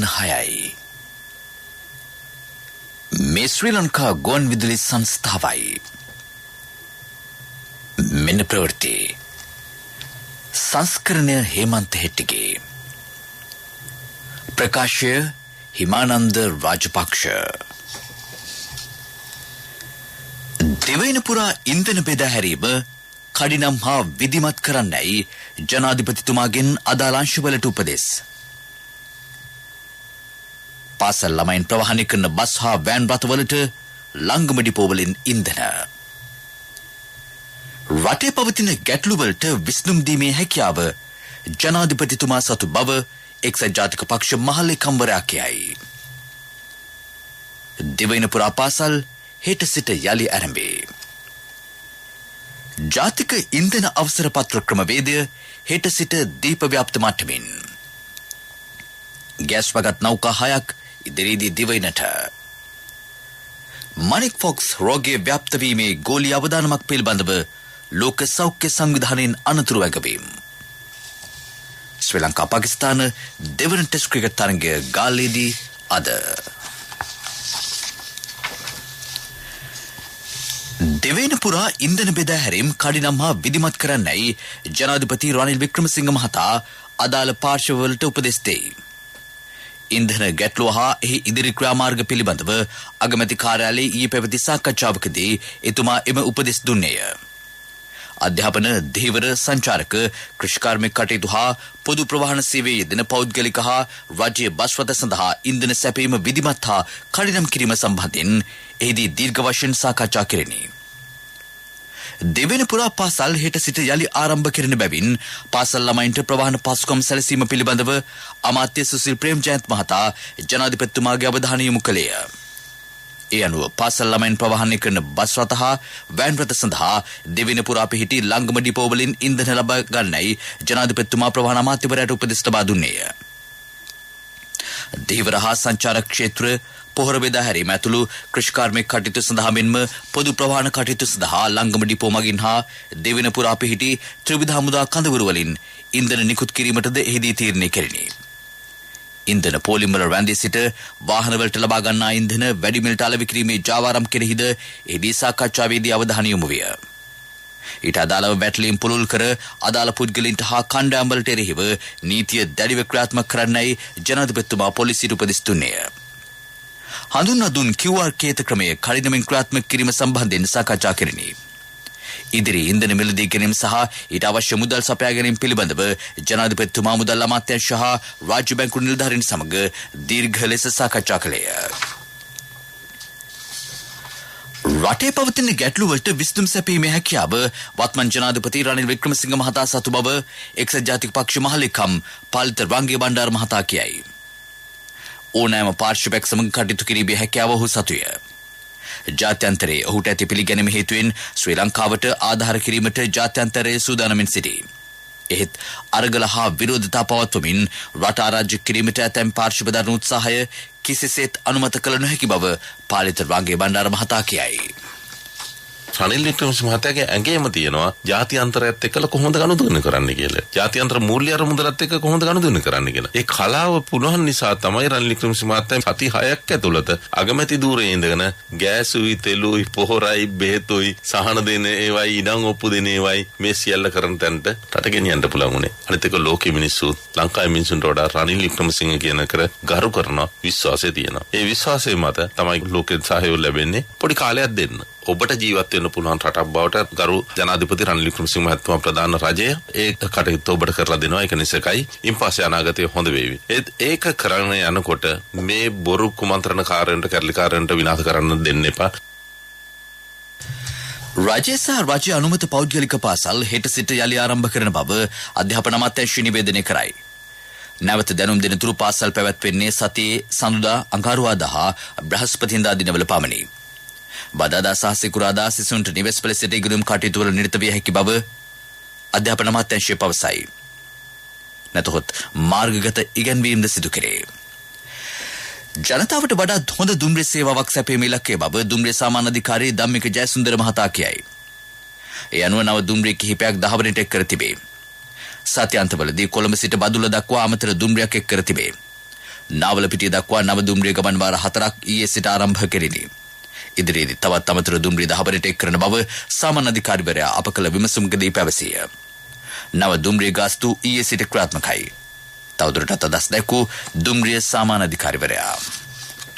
6යි. මේ ශ්‍රී ලංකා ගුවන් විදුලි සංස්ථාවයි. මෙන්න ප්‍රවෘත්ති. සංස්කරණය හේමන්ත හෙට්ටිගේ. ප්‍රකාශය හිමානන්ද රාජපක්ෂ. දෙවයින පුරා ඉන්ධන බෙදා හැරීම කඩිනම් හා විධිමත් කරන්නයි ජනාධිපතිතුමාගෙන් අදාළ අංශවලට උපදෙස්. පාසල් ළමයින් ප්‍රවාහනය කරන බස් හා වෑන් රථවලට ලංගම ඩිපෝවලින් ඉන්ධන. රටේ පවතින ගැටලුවලට විසඳුම් දීමේ හැකියාව ජනාධිපතිතුමා සතු බව එක්සත් ජාතික පක්ෂ මහලේකම්වරයා කියයි. දෙවයින පුරා පාසල් හෙට සිට යලි ආරම්භේ. ජාතික ඉන්ධන අවසර පත්‍ර ක්‍රමවේදය හෙට සිට දීප ව්‍යාප්ත මට්ටමින්. ගෑස් වගත් නෞකා 6ක් ඉදිරියේදී දිවයිනට. මනික් ෆොක්ස් රෝගයේ ව්‍යාප්ත වීමේ ගෝලීය අවදානමක් පිළිබඳව ලෝක සෞඛ්‍ය සංවිධානයෙන් අනතුරු වැගවීම. ශ්‍රී ලංකා පාකිස්තාන දෙවන ටෙස්ට් ක්‍රිකට් තරගය ගාල්ලේදී අද. දෙවයින පුරා ඉන්ධන බෙදා හැරීම් කඩිනම් හා විධිමත් කරන්නයි ජනාධිපති රනිල් වික්‍රමසිංහ මහතා අදාළ පාර්ශවවලට උපදෙස් දෙයි. ඉන්ධන ගැටලුව හා එහි ඉදිරි ක්‍රියාමාර්ග පිළිබඳව අගමැති කාර්යාලයේ ඊයේ පැවති සාකච්ඡාවකදී එතුමා එම උපදෙස් දුන්නේය. අධ්‍යාපන, ධීවර, සංචාරක, කෘෂිකාර්මික කටයුතු හා පොදු ප්‍රවාහන සේවයේ යෙදෙන පෞද්ගලික හා රාජ්‍ය බස් රථ සඳහා ඉන්ධන සැපයීම විධිමත් හා කඩිනම් කිරීම සම්බන්ධයෙන් එහිදී දීර්ඝ වශයෙන් සාකච්ඡා කෙරෙනි. දෙවන පුරා පාසල් හෙට සිට යලි ආරම්භ කෙරෙන බැවින් පාසල් ළමයින්ට ප්‍රවාහන පහසුකම් සැලසීම පිළිබඳව අමාත්‍ය සුසිල් ප්‍රේමජයන්ත් මහතා ජනාධිපතිතුමාගේ අවධානය යොමු කළේය. ඒ අනුව පාසල් ළමයින් ප්‍රවාහනය කරන බස් රථ හා වෑන් රථ සඳහා දෙවන පුරා පිහිටි ලංගම ඩිපෝවලින් ඉන්ධන ලබා ගන්නයි ජනාධිපතිතුමා ප්‍රවාහන අමාත්‍යවරයාට උපදෙස් ලබා දුන්නේය. ධීවර හා සංචාරක ක්ෂේත්‍ර, පොහොර බෙදා හැරීම ඇතුළු කෘෂිකාර්මික කටයුතු සඳහා මෙන්ම පොදු ප්‍රවාහන කටයුතු සඳහා ලංගම ඩිපෝ මගින් හා දෙවන පුරා පිහිටි ත්‍රිවිධ හමුදා කඳවුරු වලින් ඉන්ධන නිකුත් කිරීමටද එහිදී තීරණය කෙරිණි. ඉන්ධන පෝලිමර රැඳී සිට වාහනවලට ලබා ගන්නා ඉන්ධන වැඩිමිලට අලෙවි කිරීමේ ජාවාරම් කෙරෙහිද එහිදී සාකච්ඡාවේදී අවධානය යොමු විය. ඊට අදාළව වැටලීම් පුළුල් කර අදාළ පුද්ගලයන්ට හා කණ්ඩායම්වලට එරෙහිව නීතිය දැඩිව ක්‍රියාත්මක කරන්නයි ජනාධිපතිතුමා පොලිසියට උපදෙස් දුන්නේය. හඳුන්වා දුන් QR කේත ක්‍රමය කඩිනමින් ක්‍රියාත්මක කිරීම සම්බන්ධයෙන් සාකච්ඡා කෙරිණි. ඉදිරි ඉන්ධන මිලදී ගැනීම සහ ඊට අවශ්‍ය මුදල් සපයා ගැනීම පිළිබඳව ජනාධිපතිතුමා මුදල් අමාත්‍යාංශ හා රාජ්‍ය බැංකු නිලධාරීන් සමග දීර්ඝ ලෙස සාකච්ඡා කළේය. රටේ පවතින ගැටලු වලට විසඳුම් සැපීමේ හැකියාව වත්මන් ජනාධිපති රනිල් වික්‍රමසිංහ මහතා සතු බව එක්සත් ජාතික පක්ෂ මහලේකම් පාලිත රංගේ බණ්ඩාර මහතා කියයි. ඕනෑම පාර්ශ්වයක් සමග කටයුතු කිරීමේ හැකියාව ඔහු සතුය. ජාත්‍යන්තරයේ ඔහුට ඇති පිළිගැනීම හේතුවෙන් ශ්‍රී ලංකාවට ආධාර කිරීමට ජාත්‍යන්තරයේ සූදානමින් සිටී. එහෙත් අරගල හා විරෝධතා පවත්වමින් රට ආරාජ්‍ය කිරීමට ඇතැම් පාර්ශ්ව දරන උත්සාහය කිසිසේත් අනුමත කළ නොහැකි බව පාලිත රංගේ බණ්ඩාර මහතා කියයි. රනිල් වික්‍රමසිංහ මහතාගේ ඇඟේම තියෙනවා ජාත්‍යන්තරයත් එක්කලා කොහොමද ගනුදෙනු කරන්න කියලා. ජාත්‍යන්තර මූල්‍ය අරමුදලත් එක්ක කොහොමද ගනුදෙනු කරන්න කියලා. ඒ කලාව පුලුවන් නිසා තමයි රනිල් වික්‍රමසිංහ මහතා සති 6ක් ඇතුළත අගමැති ධූරයේ ඉඳගෙන ගෑසුයි, තෙලුයි, පොහොරයි, බෙහෙතුයි, සහන දෙන ඒවයි, ඉඩම් ඔප්පු දෙන ඒවයි මේ සියල්ල කරන තැනට රට ගෙනියන්න පුළුවන් උනේ. අනිත් එක ලෝකෙ මිනිස්සු ලංකාවේ මිනිසුන්ට වඩා රනිල් වික්‍රමසිංහ කියන කර ගරු කරන විශ්වාසය තියෙනවා. ඒ විශ්වාසය මත තමයි ලෝකෙන් සහයෝගය ලැබෙන්නේ. පොඩි කාලයක් දෙන්න. ඔබට ජීවත් වෙන්න පුළුවන් රටක් බවට ගරු ජනාධිපති රනිල් වික්‍රමසිංහ මහත්මයා ප්‍රධාන රජය ඒ කටයුත්ත ඔබට කරලා දෙනවා. ඒක නිසායි ඉන්පස්සේ අනාගතයේ හොඳ වේවි. ඒක කරගෙන යනකොට මේ බොරු කුමන්ත්‍රණ කාර්යයන්ට කැරලිකාරයන්ට විනාශ කරන්න දෙන්න එපා. රජය සහ රාජ්‍ය අනුමත පෞද්ගලික පාසල් හෙට සිට යලි ආරම්භ කරන බව අධ්‍යාපන අමාත්‍යාංශය නිවේදනය කරයි. නැවත දැනුම් දෙන තුරු පාසල් පැවැත්වෙන්නේ සතියේ සඳුදා, අඟහරුවාදා හා බ්‍රහස්පතින්දා දිනවල පමණි. බදාදා සහ සිකුරාදා සිසුන්ට නිවෙස් පෙළ සිට ඉගෙනුම් කටයුතු වල නිරත විය හැකි බව අධ්‍යාපන අමාත්‍යාංශය පවසයි. නැතහොත් මාර්ගගත ඉගැන්වීම්ද සිදු කෙරේ. ජනතාවට වඩා හොඳ දුම්රිය සේවාවක් සැපයීමේ ඉලක්කය බව දුම්රිය සාමාන්‍ය අධිකාරී ධම්මික ජයසුන්දර මහතා කියයි. ඒ අනුව නව දුම්රිය කිහිපයක් දහවනට එක් කර තිබේ. සත්‍යන්තවලදී කොළඹ සිට බදුල්ල දක්වා අමතර දුම්රියක් එක් කර තිබේ. නාවලපිටිය දක්වා නව දුම්රිය ගමන් වාර 4ක් ඊයේ සිට ආරම්භ කෙරිණි. ඉදිරියේදී තවත් අමතර දුම්රිය දහවරට එක් කරන බව සාමාන්‍ය අධිකාරිවරයා අප කළ විමසුමකදී පැවසිය. නව දුම්රිය ගාස්තු ඊයේ සිට ක්‍රියාත්මකයි. තවදුරටත් අදහස් දැක්වූ දුම්රිය සාමාන්‍ය අධිකාරිවරයා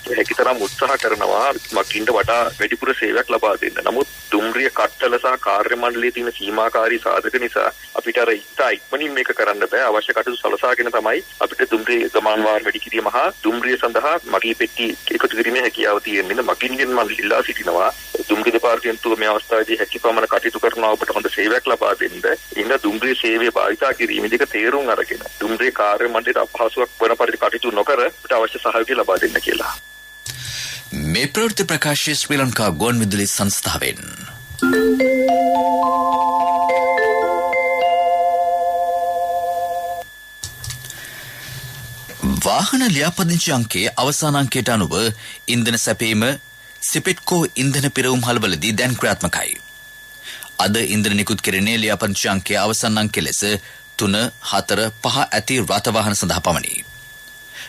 හැකිතරම් උත්සාහ කරනවා මකින්ට වඩා වැඩිපුර සේවයක් ලබා දෙන්න. නමුත් දුම්රිය කට්ටල සහ කාර්ය මණ්ඩලයේ තියෙන සීමාකාරී සාධක නිසා අපිට අර ඉක්මනින් මේක කරන්න බෑ. අවශ්‍ය කටයුතු සලසාගෙන තමයි අපිට දුම්රිය ගමන් වාර වැඩි කිරීම හා දුම්රිය සඳහා මගී පෙට්ටි එකතු කිරීමේ හැකියාව තියෙන්නේ. මකින්ගෙන් මම ඉල්ලා සිටිනවා දුම්රිය දෙපාර්තමේන්තුව මේ අවස්ථාවේදී හැකියපමණ කටයුතු කරනවා ඔබට හොඳ සේවයක් ලබා දෙන්න. ඉන්න දුම්රිය සේවය භාවිතා කිරීමේදී තේරුම් අරගෙන දුම්රිය කාර්ය මණ්ඩලයට අපහසුයක් වන පරිදි කටයුතු නොකර අපිට අවශ්‍ය සහයෝගය ලබා දෙන්න කියලා. මේ ප්‍රවෘත්ති ප්‍රකාශය ශ්‍රී ලංකා ගුවන් විදුලි සංස්ථාවෙන්. වාහන ලියාපදිංචි අංකයේ අවසාන අංකයට අනුව ඉන්ධන සැපීම සිපෙට්කෝ ඉන්ධන පිරවුම් හලවලදී දැන් ක්‍රියාත්මකයි. අද ඉන්ධන නිකුත් කෙරෙන්නේ ලියාපදිංචි අංකයේ අවසාන අංකය ලෙස 3, 4, 5 ඇති රථ වාහන සඳහා පමණි.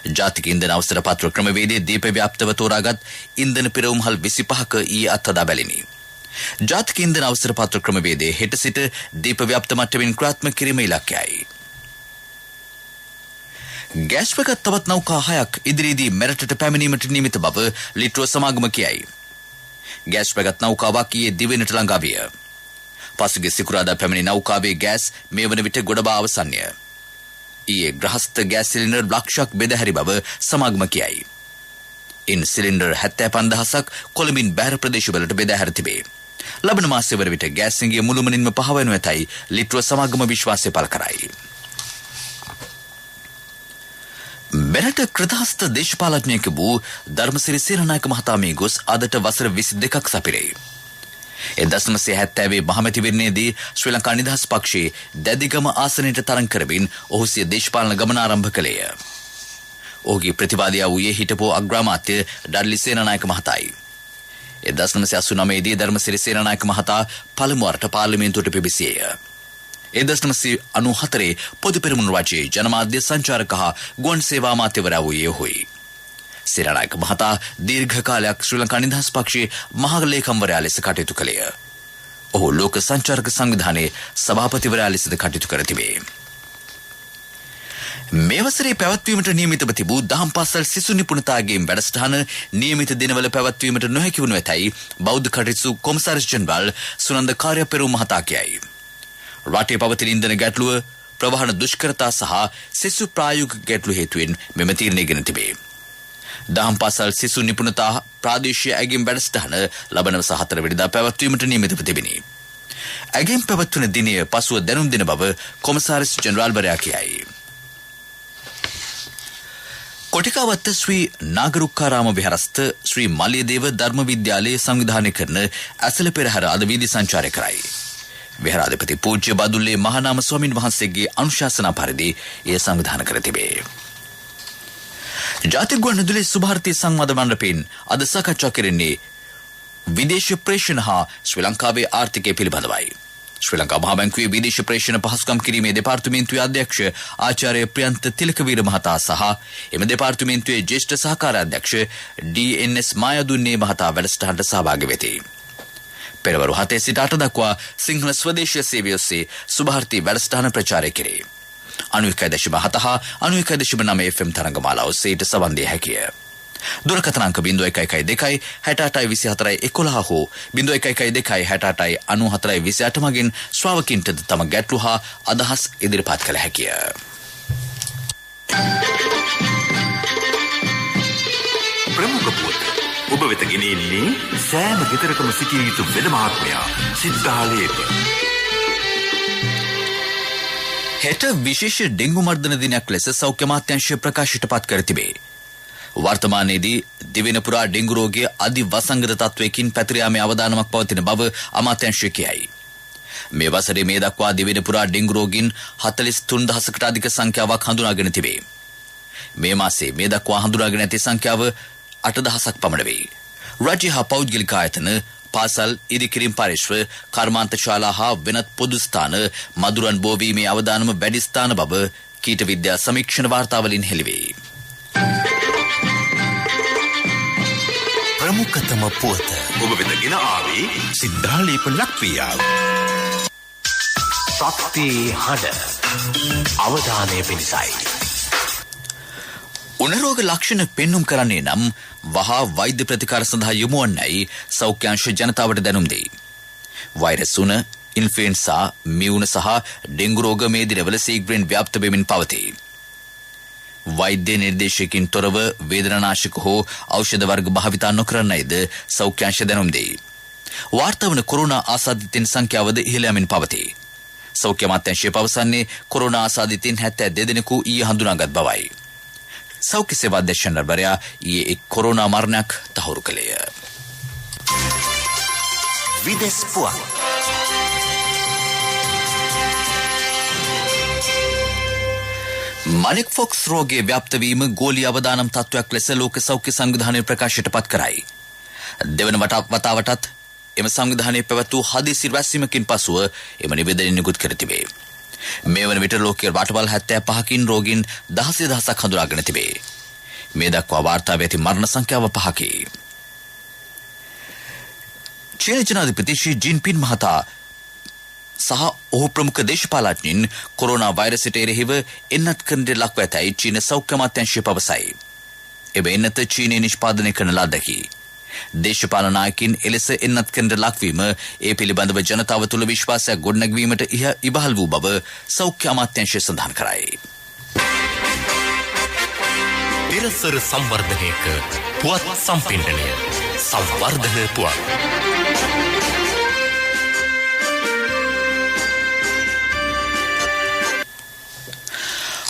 ජාතික ඉන්ධන අවසර පත්‍ර ක්‍රමවේදයේ දීප ව්‍යාප්තව තෝරාගත් ඉන්ධන පිරවුම්හල් 25ක ඊයේ අත්හදා බැලිනි. ජාතික ඉන්ධන අවසර පත්‍ර ක්‍රමවේදයේ හෙට සිට දීප ව්‍යාප්ත මට්ටමින් ක්‍රියාත්මක කිරීම ඉලක්කයයි. ගෑස් පැකට් තවත් නෞකා 6ක් ඉදිරියේදී මෙරටට පැමිණීමට නියමිත බව ලිට්‍රෝ සමාගම කියයි. ගෑස් පැකට් නෞකාවක් ඊයේ දිවෙනට ළඟා විය. පසුගිය සිකුරාදා පැමිණි නෞකාවේ ගෑස් මේ වන විට ගොඩබා අවසන්ය. ඊයේ ග්‍රහස්ත ගෑස් සිලින්ඩර් ලක්ෂයක් බෙදහැරි බව සමාගම කියයි. ඉන් සිලින්ඩර් 75000ක් කොළඹින් බැහැර ප්‍රදේශවලට බෙදහැර තිබේ. ලබන මාසයේ වර විට ගෑස් සිඟිය මුළුමනින්ම පහවනු ඇතයි ලිට්‍රෝ සමාගම විශ්වාසය පළ කරයි. මෙරට කෘතහස්ත දේශපාලඥයෙකු වූ ධර්මසිරි සේනානායක මහතා මේ ගොස් අදට වසර 22ක් සපිරේ. 1970 මහමැතිවරණයේදී ශ්‍රී ලංකා නිදහස් පක්ෂයේ දැදිගම ආසනයට තරඟ කරමින් ඔහු සිය දේශපාලන ගමන ආරම්භ කළේය. ඔහුගේ ප්‍රතිවාදියා වූයේ හිටපු අග්‍රාමාත්‍ය ඩඩ්ලි සේනානායක මහතායි. 1989 දී ධර්මසිරි සේනානායක මහතා පළමු වරට පාර්ලිමේන්තුවට පිවිසියේය. 1994 පොදු පෙරමුණු රජයේ ජනමාධ්‍ය සංචාරක හා ගුවන් සේවා අමාත්‍යවරයා වූයේ ඔහුයි. සේනානායක මහතා දීර්ඝ කාලයක් ශ්‍රී ලංකා නිදහස් පක්ෂයේ මහ ලේකම්වරයා ලෙස කටයුතු කළේය. ඔහු ලෝක සංචාරක සංවිධානයේ සභාපතිවරයා ලෙසද කටයුතු කර තිබේ. මේ වසරේ පැවැත්වීමට නියමිතව තිබූ දහම් පාසල් සිසු නිපුණතාගේ වැඩසටහන නියමිත දිනවල පැවැත්වීමට නොහැකි වනු ඇතැයි බෞද්ධ කටයුතු කොමසාරිස් ජෙනරාල් සුනන්ද කාර්යපෙරුම් මහතා කියයි. රටේ පවතින ඉන්ධන ගැටලුව, ප්‍රවාහන දුෂ්කරතා සහ සිසු ප්‍රායෝගික ගැටලු හේතුවෙන් මෙම තීරණය ගෙන තිබේ. දහම් පාසල් සිසු නිපුණතා ප්‍රාදේශීය ඇගීම් වැඩසටහන ලබන වස 4 වෙනිදා පැවැත්වීමට නියමිතව තිබිනි. ඇගීම් පැවැත්වන දිනය පසුව දැනුම් දෙන බව කොමසාරිස් ජෙනරාල්වරයා කියයි. කොටිකාවත්ත ශ්‍රී නාගරුක්කාරාම විහාරස්ථ ශ්‍රී මලියදේව ධර්ම විද්‍යාලයේ සංවිධානය කරන ඇසළ පෙරහැර අද වීදි සංචාරය කරයි. විහාරාධිපති පූජ්‍ය බදුල්ලේ මහානාම ස්වාමින් වහන්සේගේ අනුශාසනා පරිදි එය සංවිධානය කර තිබේ. ජාතික ගුවන්විදුලි සුභාරතී සංවාද මණ්ඩපයෙන් අද සාකච්ඡා කෙරෙන්නේ විදේශ ප්‍රේෂණ හා ශ්‍රී ලංකාවේ ආර්ථිකය පිළිබඳවයි. ශ්‍රී ලංකා මහා බැංකුවේ විදේශ ප්‍රේෂණ පහසුකම් කිරීමේ දෙපාර්තමේන්තුවේ අධ්‍යක්ෂ ආචාර්ය ප්‍රියන්ත තිලකවීර මහතා සහ එම දෙපාර්තමේන්තුවේ ජ්‍යෙෂ්ඨ සහකාර අධ්‍යක්ෂ ඩී.එන්.එස්. මායදුන්නේ මහතා වැඩසටහනට සහභාගී වෙති. පෙරවරු 7 සිට 8 දක්වා සිංහල ස්වදේශීය සේවය ඔස්සේ සුභාරතී වැඩසටහන ප්‍රචාරය කෙරේ. 91.7 හා 91.9 FM තරංගමාලා ඔස්සේ ඊට සවන් දිය හැකිය. දුරකථන අංක 0112 68 24 11 හෝ 0112 68 94 28 මගින් ශ්‍රාවකින්ටද තම ගැටලු හා අදහස් ඉදිරිපත් කළ හැකිය. ප්‍රමුඛ පුවත් ඔබ වෙත ගෙනෙන්නේ සෑම ගෙදරකම සිටිය යුතු වෙද මහත්මයා සිද්ධාලේප. හෙට විශේෂ ඩෙංගු මර්ධන දිනයක් ලෙස සෞඛ්‍ය අමාත්‍යාංශය ප්‍රකාශයට පත් කර තිබේ. වර්තමානයේදී දිවෙන පුරා ඩෙංගු රෝගය අධි වසංගත තත්වයකින් පැතිර යාමේ අවදානමක් පවතින බව අමාත්‍යාංශය කියයි. මේ වසරේ මේ දක්වා දිවෙන පුරා ඩෙංගු රෝගීන් 43000කට අධික සංඛ්‍යාවක් හඳුනාගෙන තිබේ. මේ මාසයේ මේ දක්වා හඳුනාගෙන ඇති සංඛ්‍යාව 8000ක් පමණ වේ. රාජ්‍ය හා පෞද්ගලික ආයතන, පාසල්, ඉදිකිරීම් පරිශ්‍ර, කර්මාන්ත ශාලා හා වෙනත් පොදු ස්ථාන මදුරන් බෝවීමේ අවදානම වැඩි ස්ථාන බව කීට විද්‍යා සමීක්ෂණ වාර්තාවලින් හෙළිවේ. ප්‍රේම පුවත. ඔබ වෙත ගෙන ආවේ සිද්ධාලේප ලක්පියාව. ශක්ති හඬ අවධානය පිණිසයි. උණරෝග ලක්ෂණ පෙන්නුම් කරන්නේ නම් වහා වෛද්‍ය ප්‍රතිකාර සඳහා යොමු වන්නයි සෞඛ්‍යාංශ ජනතාවට දැනුම් දෙයි. වෛරස් උණ, ඉන්ෆ්ලුවෙන්සා, මියුණ සහ ඩෙන්ගු රෝග මේ දිනවල සීඝ්‍රයෙන් ව්‍යාප්ත වෙමින් පවතී. වෛද්‍ය නිර්දේශයකින් තොරව වේදනානාශක හෝ ඖෂධ වර්ග භාවිතා නොකරන්නයිද සෞඛ්‍යාංශ දැනුම් දෙයි. වාර්තා වන කොරෝනා ආසාදිතයින් සංඛ්‍යාවද ඉහළ යමින් පවතී. සෞඛ්‍ය අමාත්‍යාංශය පවසන්නේ කොරෝනා ආසාදිතයින් 72 දෙනෙකු ඊයේ හඳුනාගත් බවයි. සෞඛ්‍ය සේවා අධ්‍යක්ෂකවරයා ඊයේ එක් කොරෝනා මරණයක් තහවුරු කළේය. විදෙස් පුවත්. මනික් ෆොක්ස් රෝගයේ ව්‍යාප්ත වීම ගෝලීය අවදානම් තත්ත්වයක් ලෙස ලෝක සෞඛ්‍ය සංවිධානය ප්‍රකාශයට පත් කරයි. දෙවන වතාවටත් එම සංවිධානයේ පැවැත් වූ හදිසි රැස්වීමකින් පසුව එම නිවේදනය නිකුත් කර තිබේ. මේ වන විට ලෝකයේ රටවල් 75කින් රෝගීන් 16,000ක් හඳුනාගෙන තිබේ. මේ දක්වා වාර්තා වී ඇති මරණ සංඛ්‍යාව 5කි. චීන ජනාධිපති ෂී ජින්පින් මහතා සහ ඔහු ප්‍රමුඛ දේශපාලඥයින් කොරෝනා වෛරසයට එරෙහිව එන්නත් කරන්නට ලක්ව ඇතැයි චීන සෞඛ්‍ය අමාත්‍යාංශය පවසයි. එබැවින්ද චීනය නිෂ්පාදනය කරන ලද්දකි. දේශපාලන නායකින් එලෙස එන්නත් කරන්නට ලක්වීම ඒ පිළිබඳව ජනතාව තුළ විශ්වාසයක් ගොඩනැගවීමට ඉබහල් වූ බව සෞඛ්‍ය අමාත්‍යාංශය සඳහන් කරයි. පෙරසර සංවර්ධනයක පුවත් සම්පින්ඩනය සංවර්ධන පුවත්.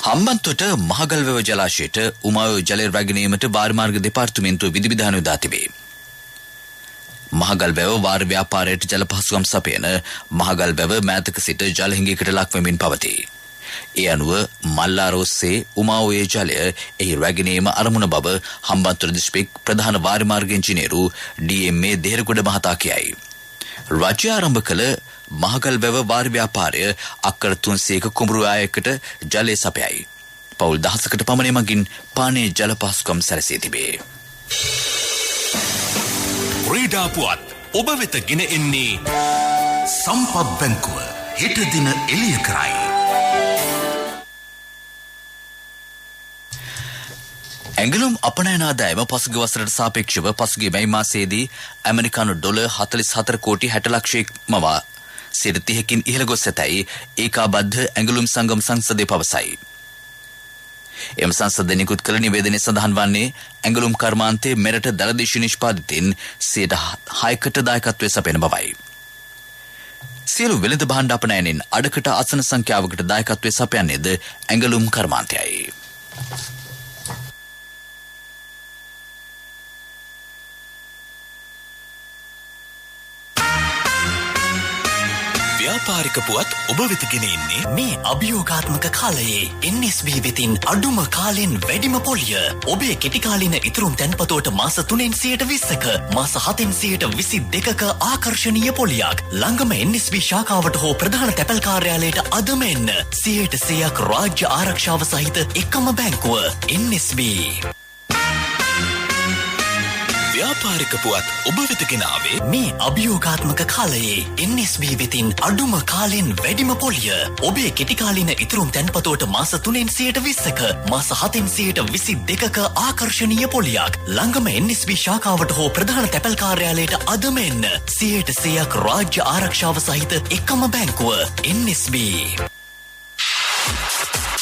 හම්බන්තොට මහගල්වැව ජලාශයට උමායෝ ජලය රැගෙනීමට වාරිමාර්ග දෙපාර්තමේන්තුව විධිවිධාන යොදා තිබේ. මහගල්වැව වාර ව්‍යාපාරයට ජල පහසුකම් සපයන මහගල්වැව මෑතක සිට ජල හිඟයකට ලක්වෙමින් පවතී. ඒ අනුව මල්ලාරෝස්සේ උමාවෝයේ ජලය එහි රැගෙනීම අරමුණ බව හම්බන්තොට දිස්ත්‍රික් ප්‍රධාන වාරිමාර්ග ඉංජිනේරු ඩී.එම්.ඒ. දෙහෙරගොඩ මහතා කියයි. රාජ්‍ය ආරම්භ කළ මහගල්වැව වාර ව්‍යාපාරය අක්කර 300ක කුඹුරු ආයකට ජලය සපයයි. පවුල් 1000කට පමණ මගින් පානීය ජල පහසුකම් සැලසී තිබේ. ක්‍රීඩා පුවත් ඔබ වෙත ගෙන එන්නේ සම්පත් බැංකුව හෙට දින එළිය කරයි. ඇඟලුම් අපනයන ආදායම පසුගිය වසරට සාපේක්ෂව පසුගිය මැයි මාසයේදී ඇමරිකානු ඩොලර් 44 කෝටි 60 ලක්ෂයක් මවා 30කින් ඉහළ ගොස් ඇතැයි ඒකාබද්ධ ඇඟලුම් සංගම සංසදය පවසයි. එම සංසදය නිකුත් කළ නිවේදනයේ සඳහන් වන්නේ ඇඟලුම් කර්මාන්තයේ මෙරට දළදේශීය නිෂ්පාදිතයින් 6%කට දායකත්වය සපයන බවයි. සියලු වෙළඳ භාණ්ඩ අපනයනින් අඩකට ආසන සංඛ්‍යාවකට දායකත්වය සපයන්නේද ඇඟලුම් කර්මාන්තයයි. ව්‍යාපාරික පුවත් ඔබ වෙත ගෙන එන්නේ මේ අභියෝගාත්මක කාලයේ NSB වෙතින් අඩුම කාලෙන් වැඩිම පොලිය. ඔබේ කෙටි කාලින ඉතුරුම් තැන්පතුවට මාස 3න් 20%ක මාස 7න් 22%ක ආකර්ශනීය පොලියක්. ළඟම NSB ශාඛාවට හෝ ප්‍රධාන තැපැල් කාර්යාලයට අදම එන්න. 100% රාජ්‍ය ආරක්ෂාව සහිත එකම බැංකුව NSB. ව්‍යාපාරික පුවත් ඔබ වෙත ගෙන ආවේ මේ අභියෝගාත්මක කාලයේ NSB වෙතින් අඩුම කාලෙන් වැඩිම පොලිය. ඔබේ කෙටි කාලින ඉතුරුම් තැන්පතුවට මාස 3න් 20%ක මාස 7න් 22%ක ආකර්ශනීය පොලියක්. ළඟම NSB ශාඛාවට හෝ ප්‍රධාන තැපැල් කාර්යාලයට අදම එන්න. 100% රාජ්‍ය ආරක්ෂාව සහිත එකම බැංකුව NSB.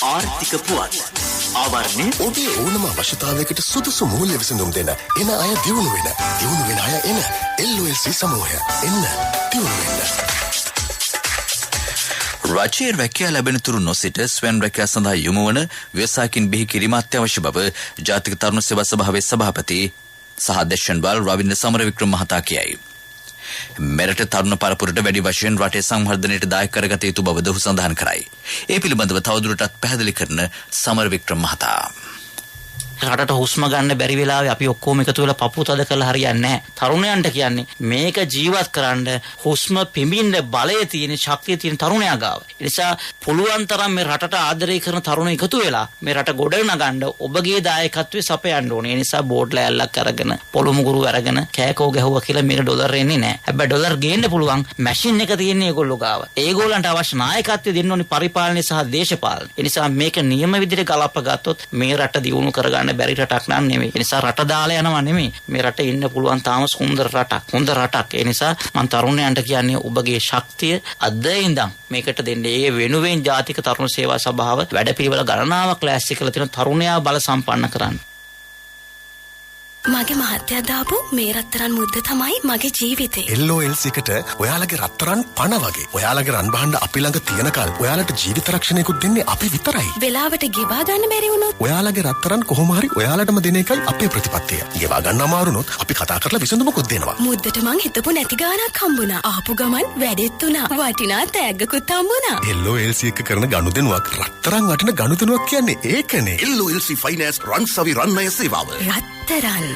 ආර්ථික පුවත් ආවරණය ඔබේ ඕනම අවශ්‍යතාවයකට සුදුසු මූල්‍ය විසඳුම් දෙන එන අය දියුණු වෙන අය එන LOLC සමූහය එන්න දියුණු වෙන්න. රජයේ රැකියා ලැබෙන තුරු නොසිට ස්වයං රැකියා සඳහා යොමු වන ව්‍යවසායකින් බිහි කිරීම අත්‍යවශ්‍ය බව ජාතික තරුණ සේවා සභාවේ සභාපති සහ අධ්‍යක්ෂ රවින්ද්‍ර සමරවික්‍රම මහතා කියයි. මෙරට තරුණ පරපුරට වැඩි වශයෙන් රටේ සංවර්ධනයට දායක කරගත යුතු බව ඔහු සඳහන් කරයි. ඒ පිළිබඳව තවදුරටත් පැහැදිලි කරන සමරවික්‍රම මහතා රටට හුස්ම ගන්න බැරි වෙලාවේ අපි ඔක්කොම එකතු වෙලා පපුව තද කරලා හරියන්නේ නැහැ. තරුණයන්ට කියන්නේ මේක ජීවත් කරන්න හුස්ම පිඹින්න බලය තියෙන ශක්තිය තියෙන තරුණයා ගාව. ඒ නිසා පුළුවන් තරම් මේ රටට ආදරය කරන තරුණ එකතු වෙලා මේ රට ගොඩ නගන්න ඔබගේ දායකත්වයේ සපයන්න ඕනේ. ඒ නිසා බෝඩ් ලෑල්ලක් අරගෙන පොළොම ගුරු අරගෙන කෑකෝ ගැහුවා කියලා මේක ඩොලර් එන්නේ නැහැ. හැබැයි ඩොලර් ගේන්න පුළුවන් මැෂින් එක තියෙන ඒගොල්ලෝ ගාව. ඒගොල්ලන්ට අවශ්‍ය නායකත්වය දෙන්න ඕනේ පරිපාලනය සහ දේශපාලන. ඒ නිසා මේක නියම විදිහට ගලප ගත්තොත් මේ රට දියුණු කරගන්න බැරි රටක් නන් නෙමෙයි. ඒ නිසා රට දාලා යනවා නෙමෙයි. මේ රටේ ඉන්න පුළුවන් තාම සුන්දර රටක්. හොඳ රටක්. ඒ නිසා මම තරුණයන්ට කියන්නේ ඔබගේ ශක්තිය අද ඉඳන් මේකට දෙන්න. ඒ වෙනුවෙන් ජාතික තරුණ සේවා සභාව වැඩපිළිවෙල ගණනාවක් ලෑස්ති කරලා තියෙන තරුණයා බල සම්පන්න කරන්න. මගේ මහත්තයා දාපු මේ රත්තරන් මුද්ද තමයි මගේ ජීවිතේ. LOLC එකට ඔයාලගේ රත්තරන් පණ වගේ. ඔයාලගේ රන් බහන්න අපි ළඟ තියනකල් ඔයාලට ජීවිත රක්ෂණයකුත් දෙන්නේ අපි විතරයි. වෙලාවට ගෙවා ගන්න බැරි වුණොත් ඔයාලගේ රත්තරන් කොහොම හරි ඔයාලටම දෙන එකයි අපේ ප්‍රතිපත්තිය. ගෙවා ගන්න අමාරුනොත් අපි කතා කරලා විසඳුමකුත් දෙනවා. මුද්දට මං හිතපු නැති ගාණක් හම්බුණා. ආපු ගමන් වැඩෙත් උනා. වටිනා තෑග්ගකුත් හම්බුණා. LOLC එක කරන ගනුදෙනුවක් රත්තරන් වටින ගනුදෙනුවක් කියන්නේ ඒකනේ. LOLC ෆයිනෑන්ස් රන් සවි රන් ණය සේවාව. රත්තරන්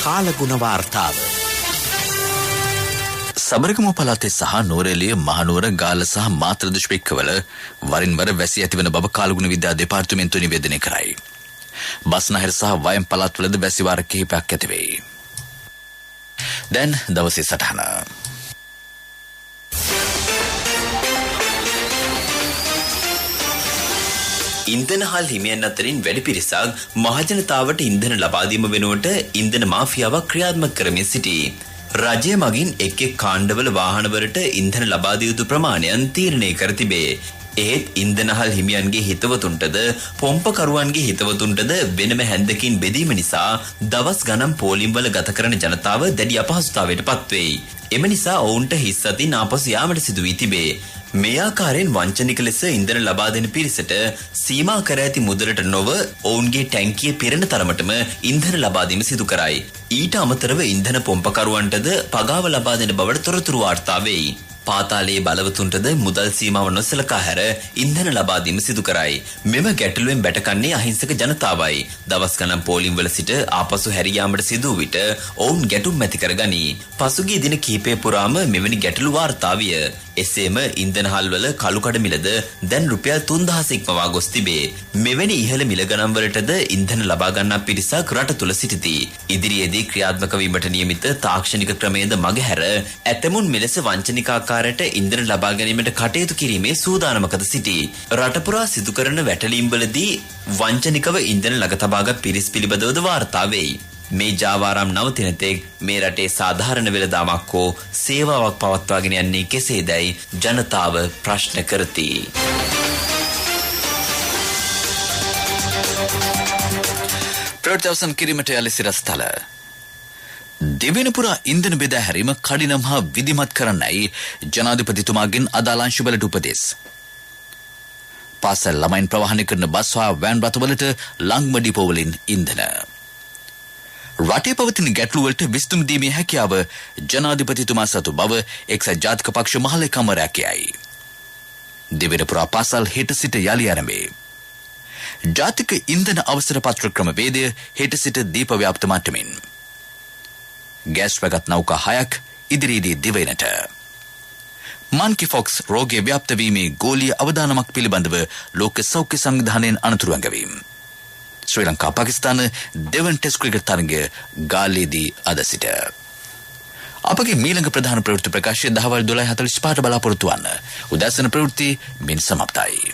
කාලගුණ වාර්තාව සබරගමු පළාතේ සහ නෝරෙලිය මහනුවර ගාල්ල සහ මාතර දිස්ත්‍රික්කවල වරින් වර වැසි ඇතිවන බව කාලගුණ විද්‍යා දෙපාර්තමේන්තුව නිවේදනය කරයි. බස්නාහිර සහ වයම් පළාත්වලද වැසි වාර කිහිපයක් ඇති වෙයි. දැන් දවසේ සටහන ඉන්ධන හල් හිමියන් අතරින් වැඩි පිරිසක් මහජනතාවට ඉන්ධන ලබා දීම වෙනුවට ඉන්ධන මාෆියාවක් ක්‍රියාත්මක කරමින් සිටී. රජය මගින් එක් එක් කාණ්ඩවල වාහනවලට ඉන්ධන ලබා දිය යුතු ප්‍රමාණයන් තීරණය කර තිබේ. ඒත් ඉන්ධන හල් හිමියන්ගේ හිතවතුන්ටද පොම්පකරුවන්ගේ හිතවතුන්ටද වෙනම හැන්දකින් බෙදීම නිසා දවස් ගණන් පෝලිම් වල ගත කරන ජනතාව දැඩි අපහසුතාවයට පත්වෙයි. එම නිසා ඔවුන්ට හිස් අතින් ආපසු යාමට සිදු වී තිබේ. මේ ආකාරයෙන් වංචනික ලෙස ඉන්ධන ලබා දෙන පිරිසට සීමා කර ඇති මුදලට නොව ඔවුන්ගේ ටැංකිය පිරෙන තරමටම ඉන්ධන ලබා දීම සිදු කරයි. ඊට අමතරව ඉන්ධන පොම්පකරුවන්ටද පගාව ලබා දෙන බවට තොරතුරු වාර්තා වෙයි. පාතාලයේ බලවතුන්ටද මුදල් සීමාව නොසලකා හැර ඉන්ධන ලබා දීම සිදු කරයි. මෙම ගැටලුවෙන් බැටකන්නේ අහිංසක ජනතාවයි. දවස් ගණන් පෝලිම් වල සිට ආපසු හැරී යාමට සිදු වූ විට ඔවුන් ගැටුම් ඇති කරගනී. පසුගිය දින කිහිපය පුරාම මෙවැනි ගැටලු වාර්තා විය. එසේම ඉන්ධන හල්වල කළු කඩ මිලද දැන් රුපියල් 3000 ඉක්මවා ගොස් තිබේ. මෙවැනි ඉහළ මිල ගණන් වලටද ඉන්ධන ලබා ගන්නා පිරිසක් රට තුල සිටිති. ඉදිරියේදී ක්‍රියාත්මක වීමට නියමිත තාක්ෂණික ක්‍රමයේද මගහැර ඇතමුන් මෙලෙස වංචනික ආකාරයට ඉන්ධන ලබා ගැනීමට කටයුතු කිරීමේ සූදානමකද සිටී. රට පුරා සිදු කරන වැටලීම් වලදී වංචනිකව ඉන්ධන ළඟ තබාගත් පිරිස් පිළිබඳවද වාර්තා වෙයි. මේ ජාවාරම් නවතින තෙක් මේ රටේ සාධාරණ වෙළඳාමක් හෝ සේවාවක් පවත්වාගෙන යන්නේ කෙසේදයි ජනතාව ප්‍රශ්න කරති. ප්‍රවෘත්තිවසන් කිරීමට යලි සිරස්තල දෙවෙනිපුරා ඉන්ධන බෙදා හැරීම කඩිනම් හා විධිමත් කරන්නයි ජනාධිපතිතුමාගෙන් අදාළ අංශවලට උපදෙස්. පාසල් ළමයින් ප්‍රවාහනය කරන බස් හා වෑන් රථවලට ලංගම ඩිපෝවලින් ඉන්ධන. රටේ පවතින ගැටලුවලට විසඳුම් දීමේ හැකියාව ජනාධිපතිතුමා සතු බව එක්සත් ජාතික පක්ෂ මහලේකම්වරයා කියයි. දෙවෙනිපුරා පාසල් හෙට සිට යලි ආරම්භේ. ජාතික ඉන්ධන අවසර පත්‍ර ක්‍රමවේදය හෙට සිට දීප ව්‍යාප්ත මට්ටමින්. ගෑස් රැගත් නෞකා 6ක් ඉදිරියේදී දිවයිනට. මන්කි ෆොක්ස් රෝගය ව්‍යාප්ත වීමේ ගෝලීය අවදානමක් පිළිබඳව ලෝක සෞඛ්‍ය සංවිධානයෙන් අනතුරු ඇඟවීම. ශ්‍රී ලංකා පාකිස්තාන දෙවන් ටෙස්ට් ක්‍රිකට් තරගය ගාල්ලේදී අද සිට. අපගේ මීළඟ ප්‍රධාන ප්‍රවෘත්ති ප්‍රකාශය දහවල් 12:45ට බලාපොරොත්තු වන්න. උදෑසන ප්‍රවෘත්ති මින් සමාප්තයි.